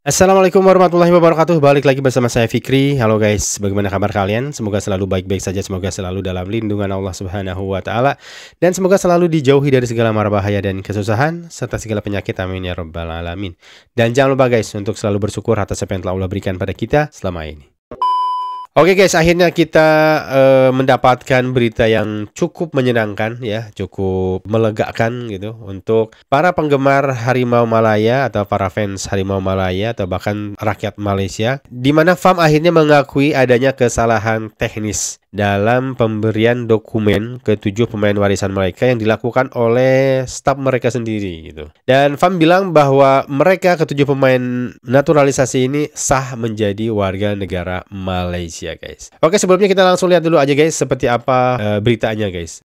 Assalamualaikum warahmatullahi wabarakatuh. Balik lagi bersama saya Fikri. Halo guys, bagaimana kabar kalian? Semoga selalu baik-baik saja. Semoga selalu dalam lindungan Allah Subhanahu wa taala, dan semoga selalu dijauhi dari segala mara bahaya dan kesusahan serta segala penyakit. Amin ya rabbal alamin. Dan jangan lupa guys untuk selalu bersyukur atas apa yang telah Allah berikan pada kita selama ini. Oke guys, akhirnya kita mendapatkan berita yang cukup menyenangkan ya, cukup melegakan gitu untuk para penggemar Harimau Malaya atau para fans Harimau Malaya atau bahkan rakyat Malaysia, di mana FAM akhirnya mengakui adanya kesalahan teknis dalam pemberian dokumen ke-7 pemain warisan mereka yang dilakukan oleh staf mereka sendiri gitu. Dan FAM bilang bahwa mereka ke-7 pemain naturalisasi ini sah menjadi warga negara Malaysia guys. Oke, sebelumnya kita langsung lihat dulu aja guys seperti apa beritanya guys.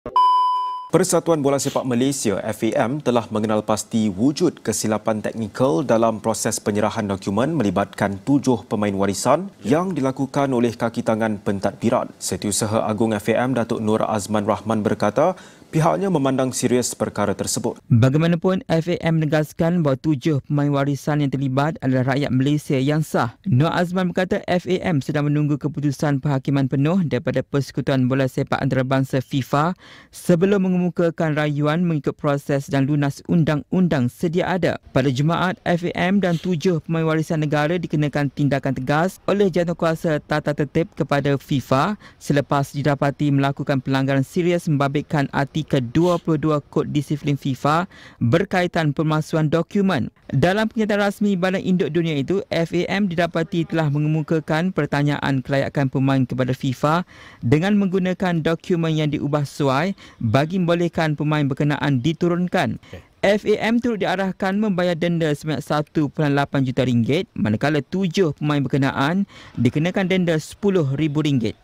Persatuan Bola Sepak Malaysia (FAM) telah mengenal pasti wujud kesilapan teknikal dalam proses penyerahan dokumen melibatkan 7 pemain warisan yang dilakukan oleh kaki tangan pentadbiran. Setiausaha Agung FAM Datuk Nur Azman Rahman berkata, pihaknya memandang serius perkara tersebut. Bagaimanapun, FAM menegaskan bahawa 7 pemain warisan yang terlibat adalah rakyat Malaysia yang sah. Nur Azman berkata FAM sedang menunggu keputusan penghakiman penuh daripada Persekutuan Bola Sepak Antarabangsa FIFA sebelum mengemukakan rayuan mengikut proses dan lunas undang-undang sedia ada. Pada Jumaat, FAM dan 7 pemain warisan negara dikenakan tindakan tegas oleh Jawatankuasa Tata Tertib kepada FIFA selepas didapati melakukan pelanggaran serius membabitkan Artikel 22 Kod Disiplin FIFA berkaitan pemalsuan dokumen. Dalam pernyataan rasmi Badan Induk Dunia itu, FAM didapati telah mengemukakan pertanyaan kelayakan pemain kepada FIFA dengan menggunakan dokumen yang diubah sesuai bagi membolehkan pemain berkenaan diturunkan. FAM turut diarahkan membayar denda sebanyak 1.8 juta ringgit, manakala 7 pemain berkenaan dikenakan denda RM10,000.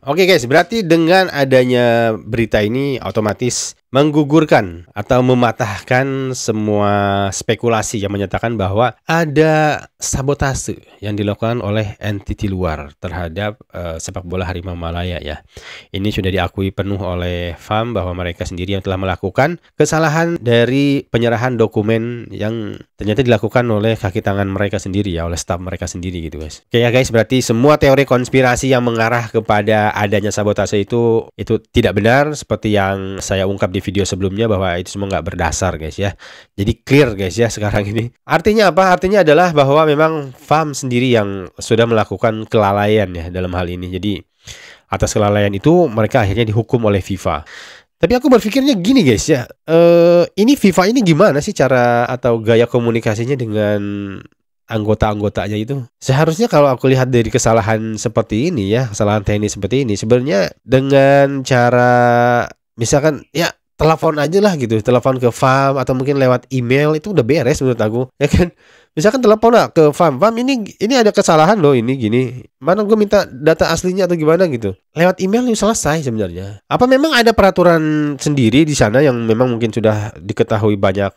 Oke guys, berarti dengan adanya berita ini otomatis menggugurkan atau mematahkan semua spekulasi yang menyatakan bahwa ada sabotase yang dilakukan oleh entiti luar terhadap sepak bola Harimau Malaya ya. Ini sudah diakui penuh oleh FAM bahwa mereka sendiri yang telah melakukan kesalahan dari penyerahan dokumen yang ternyata dilakukan oleh kaki tangan mereka sendiri ya, oleh staf mereka sendiri gitu guys. Oke ya guys, berarti semua teori konspirasi yang mengarah kepada adanya sabotase itu tidak benar seperti yang saya ungkap di video sebelumnya, bahwa itu semua nggak berdasar guys ya. Jadi clear guys ya sekarang ini. Artinya apa? Artinya adalah bahwa memang FAM sendiri yang sudah melakukan kelalaian ya dalam hal ini. Jadi atas kelalaian itu mereka akhirnya dihukum oleh FIFA. Tapi aku berpikirnya gini guys ya, ini FIFA ini gimana sih cara atau gaya komunikasinya dengan anggota-anggotanya itu? Seharusnya kalau aku lihat dari kesalahan seperti ini ya, kesalahan teknis seperti ini, sebenarnya dengan cara misalkan ya telepon aja lah gitu, telepon ke FAM atau mungkin lewat email itu udah beres menurut aku ya kan. Misalkan telepon lah ke FAM, ini ada kesalahan loh, ini gini, mana gue minta data aslinya atau gimana gitu. Lewat email itu selesai sebenarnya. Apa memang ada peraturan sendiri di sana yang memang mungkin sudah diketahui banyak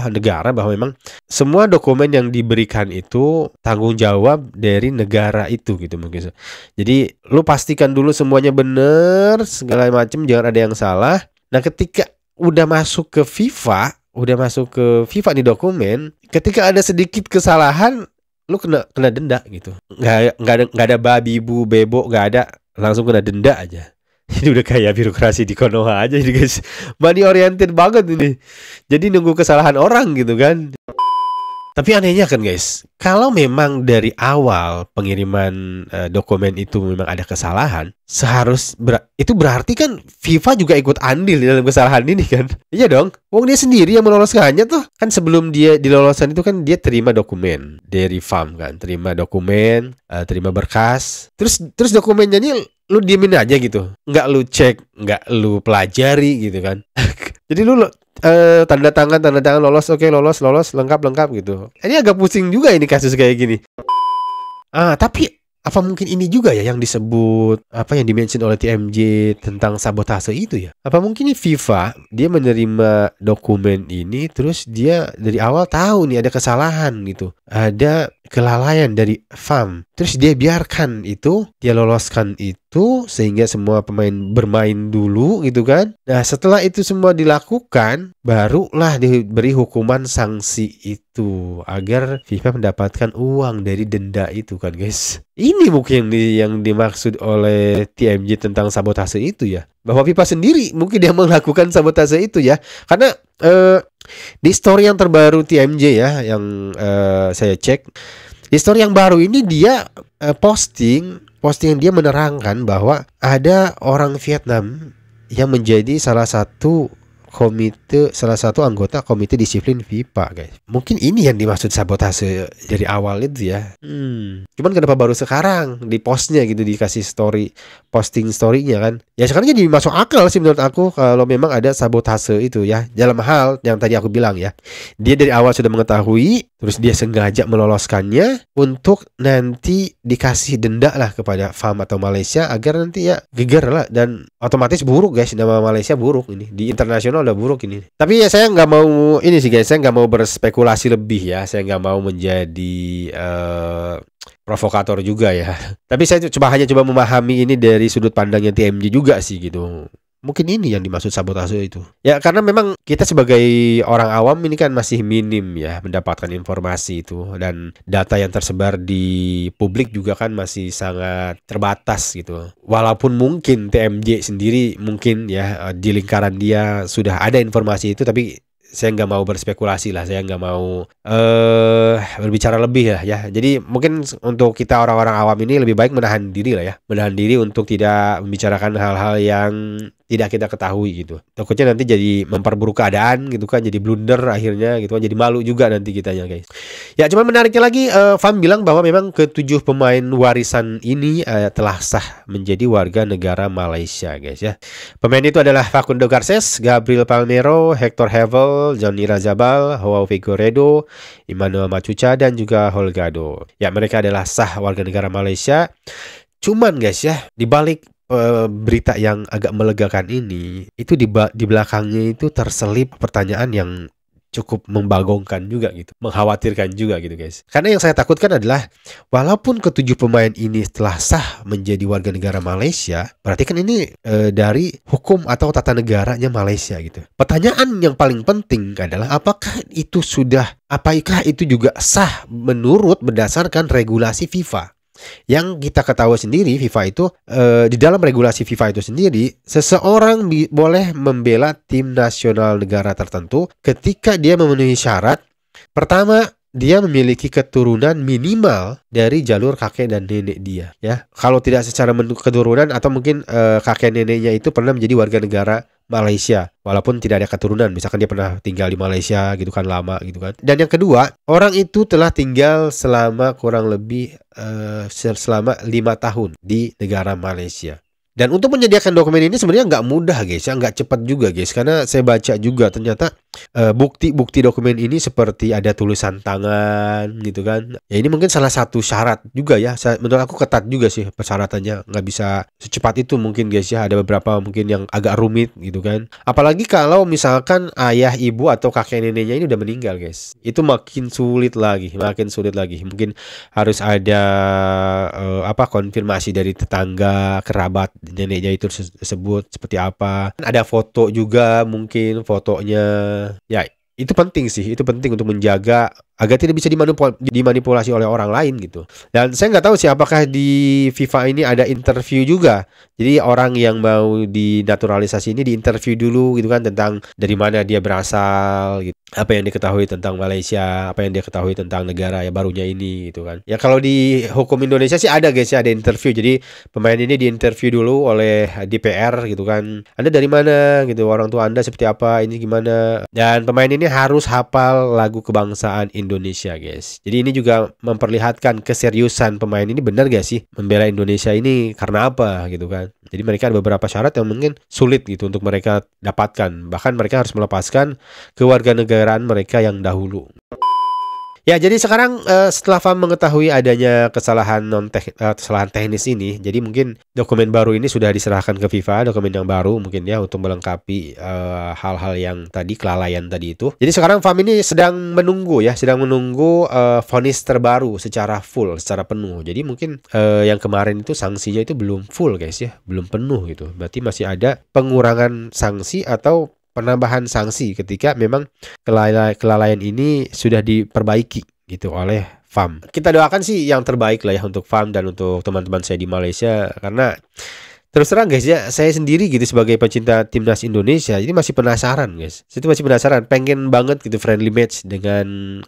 negara bahwa memang semua dokumen yang diberikan itu tanggung jawab dari negara itu gitu mungkin. Jadi lu pastikan dulu semuanya bener segala macam, jangan ada yang salah. Nah, ketika udah masuk ke FIFA nih dokumen, ketika ada sedikit kesalahan, lu kena denda gitu. Nggak ada babi bu bebo, nggak ada, langsung kena denda aja. Ini udah kayak birokrasi di Konoha aja ini guys. Money oriented banget ini. Jadi nunggu kesalahan orang gitu kan. Tapi anehnya kan guys, kalau memang dari awal pengiriman dokumen itu memang ada kesalahan, itu berarti kan FIFA juga ikut andil dalam kesalahan ini kan? Iya dong, wong dia sendiri yang meloloskannya tuh. Kan sebelum dia diloloskan itu kan dia terima dokumen dari FAM kan, terima dokumen, terima berkas, terus dokumennya ini lu diemin aja gitu, nggak lu cek, nggak lu pelajari gitu kan? Jadi lu tanda tangan lolos, oke, lolos lengkap gitu. Ini agak pusing juga ini kasus kayak gini. Tapi apa mungkin ini juga ya yang disebut yang dimention oleh TMJ tentang sabotase itu ya? Apa mungkin ini FIFA dia menerima dokumen ini terus dia dari awal tahu nih ada kesalahan gitu, ada kelalaian dari FAM. Terus dia biarkan itu, dia loloskan itu sehingga semua pemain bermain dulu gitu kan. Nah, setelah itu semua dilakukan, barulah diberi hukuman sanksi itu agar FIFA mendapatkan uang dari denda itu kan, guys. Ini mungkin yang dimaksud oleh TMJ tentang sabotase itu ya. Bahwa FIFA sendiri mungkin dia melakukan sabotase itu ya. Karena di story yang terbaru TMJ ya, yang saya cek, di story yang baru ini dia posting dia menerangkan bahwa ada orang Vietnam yang menjadi salah satu anggota komite disiplin FIFA, guys. Mungkin ini yang dimaksud sabotase dari awal itu ya. Cuman kenapa baru sekarang di postnya gitu, dikasih posting story-nya kan? Ya sekarang jadi masuk akal sih menurut aku kalau memang ada sabotase itu ya. Dalam hal yang tadi aku bilang ya, dia dari awal sudah mengetahui, terus dia sengaja meloloskannya untuk nanti dikasih denda lah kepada FAM atau Malaysia agar nanti ya geger lah, dan otomatis buruk, guys, nama Malaysia buruk ini di internasional udah buruk ini. Tapi ya saya nggak mau ini sih, guys, saya nggak mau berspekulasi lebih ya, saya nggak mau menjadi provokator juga ya. Tapi saya hanya coba memahami ini dari sudut pandangnya TMJ juga sih gitu. Mungkin ini yang dimaksud sabotase itu. Ya karena memang kita sebagai orang awam ini kan masih minim ya mendapatkan informasi itu, dan data yang tersebar di publik juga kan masih sangat terbatas gitu. Walaupun mungkin TMJ sendiri mungkin ya di lingkaran dia sudah ada informasi itu, tapi saya nggak mau berspekulasi lah, saya nggak mau berbicara lebih ya. Jadi mungkin untuk kita orang-orang awam ini lebih baik menahan diri lah ya, menahan diri untuk tidak membicarakan hal-hal yang tidak kita ketahui gitu. Takutnya nanti jadi memperburuk keadaan gitu kan, jadi blunder akhirnya gitu kan, jadi malu juga nanti kitanya, guys. Ya cuman menariknya lagi, FAM bilang bahwa memang ke-7 pemain warisan ini telah sah menjadi warga negara Malaysia, guys ya. Pemain itu adalah Facundo Garces, Gabriel Palmero, Hector Hevel, Johnny Razabal, Joao Figueiredo, Emmanuel Machuca, dan juga Holgado. Ya mereka adalah sah warga negara Malaysia. Cuman guys ya, dibalik berita yang agak melegakan ini, itu di belakangnya itu terselip pertanyaan yang cukup membagongkan juga gitu, mengkhawatirkan juga gitu, guys. Karena yang saya takutkan adalah walaupun ke-7 pemain ini setelah sah menjadi warga negara Malaysia, berarti kan ini dari hukum atau tata negaranya Malaysia gitu. Pertanyaan yang paling penting adalah apakah itu juga sah menurut berdasarkan regulasi FIFA. Yang kita ketahui sendiri, FIFA itu di dalam regulasi FIFA itu sendiri, seseorang boleh membela tim nasional negara tertentu ketika dia memenuhi syarat. Pertama, dia memiliki keturunan minimal dari jalur kakek dan nenek dia ya. Kalau tidak secara keturunan, atau mungkin kakek neneknya itu pernah menjadi warga negara Malaysia walaupun tidak ada keturunan, misalkan dia pernah tinggal di Malaysia gitu kan lama gitu kan. Dan yang kedua, orang itu telah tinggal selama kurang lebih selama 5 tahun di negara Malaysia. Dan untuk menyediakan dokumen ini sebenarnya nggak mudah, guys ya, nggak cepat juga, guys, karena saya baca juga ternyata bukti dokumen ini seperti ada tulisan tangan gitu kan. Ya ini mungkin salah satu syarat juga ya. Menurut aku ketat juga sih persyaratannya, nggak bisa secepat itu mungkin, guys ya. Ada beberapa mungkin yang agak rumit gitu kan. Apalagi kalau misalkan ayah, ibu atau kakek neneknya ini udah meninggal, guys. Itu makin sulit lagi. Mungkin harus ada konfirmasi dari tetangga, kerabat neneknya itu tersebut seperti apa. Ada foto juga, mungkin fotonya. Ya, itu penting sih. Itu penting untuk menjaga agar tidak bisa dimanipulasi oleh orang lain gitu. Dan saya nggak tahu sih apakah di FIFA ini ada interview juga. Jadi orang yang mau dinaturalisasi ini diinterview dulu gitu kan, tentang dari mana dia berasal gitu. Apa yang diketahui tentang Malaysia, apa yang dia ketahui tentang negara ya barunya ini gitu kan. Ya kalau di hukum Indonesia sih ada, guys ya, ada interview. Jadi pemain ini diinterview dulu oleh DPR gitu kan. Anda dari mana gitu, orang tua Anda seperti apa, ini gimana. Dan pemain ini harus hafal lagu kebangsaan Indonesia, guys. Jadi ini juga memperlihatkan keseriusan pemain ini, benar gak sih membela Indonesia ini karena apa gitu kan. Jadi mereka ada beberapa syarat yang mungkin sulit gitu untuk mereka dapatkan. Bahkan mereka harus melepaskan kewarganegaraan mereka yang dahulu. Ya, jadi sekarang setelah FAM mengetahui adanya kesalahan kesalahan teknis ini, jadi mungkin dokumen baru ini sudah diserahkan ke FIFA, dokumen yang baru mungkin ya untuk melengkapi hal-hal yang tadi kelalaian tadi itu. Jadi sekarang FAM ini sedang menunggu vonis terbaru secara full, secara penuh. Jadi mungkin yang kemarin itu sanksinya itu belum full guys ya, belum penuh gitu. Berarti masih ada pengurangan sanksi atau penambahan sanksi ketika memang kelalaian ini sudah diperbaiki gitu oleh FAM. Kita doakan sih yang terbaik lah ya untuk FAM dan untuk teman-teman saya di Malaysia, karena terus terang guys ya, saya sendiri gitu sebagai pecinta timnas Indonesia ini masih penasaran guys. Saya masih penasaran, pengen banget gitu friendly match dengan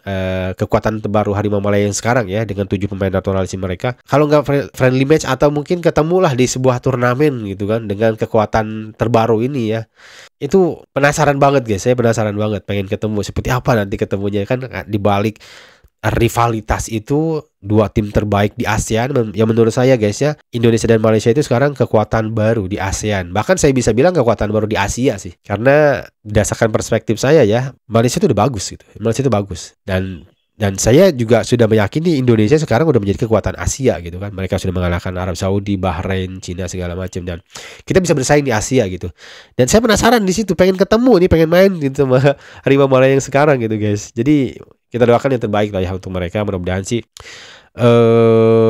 kekuatan terbaru Harimau Malaya yang sekarang ya, dengan 7 pemain naturalisasi mereka. Kalau nggak friendly match atau mungkin ketemulah di sebuah turnamen gitu kan dengan kekuatan terbaru ini ya. Itu penasaran banget guys, saya penasaran banget pengen ketemu seperti apa nanti ketemunya kan, di balik rivalitas itu dua tim terbaik di ASEAN yang menurut saya guys ya, Indonesia dan Malaysia itu sekarang kekuatan baru di ASEAN. Bahkan saya bisa bilang kekuatan baru di Asia sih. Karena berdasarkan perspektif saya ya, Malaysia itu udah bagus gitu. Malaysia itu bagus. Dan saya juga sudah meyakini Indonesia sekarang udah menjadi kekuatan Asia gitu kan. Mereka sudah mengalahkan Arab Saudi, Bahrain, Cina segala macam, dan kita bisa bersaing di Asia gitu. Dan saya penasaran di situ, pengen ketemu nih, pengen main gitu sama Harimau Malaya yang sekarang gitu guys. Jadi kita doakan yang terbaik lah ya untuk mereka. Mudah-mudahan sih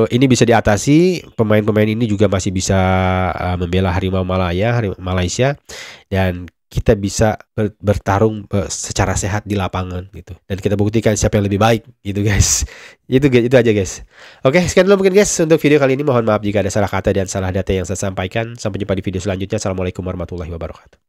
ini bisa diatasi. Pemain-pemain ini juga masih bisa membela Harimau Malaysia, dan kita bisa bertarung secara sehat di lapangan gitu, dan kita buktikan siapa yang lebih baik gitu guys. Itu aja guys. Oke, sekian dulu mungkin guys untuk video kali ini. Mohon maaf jika ada salah kata dan salah data yang saya sampaikan. Sampai jumpa di video selanjutnya. Assalamualaikum warahmatullahi wabarakatuh.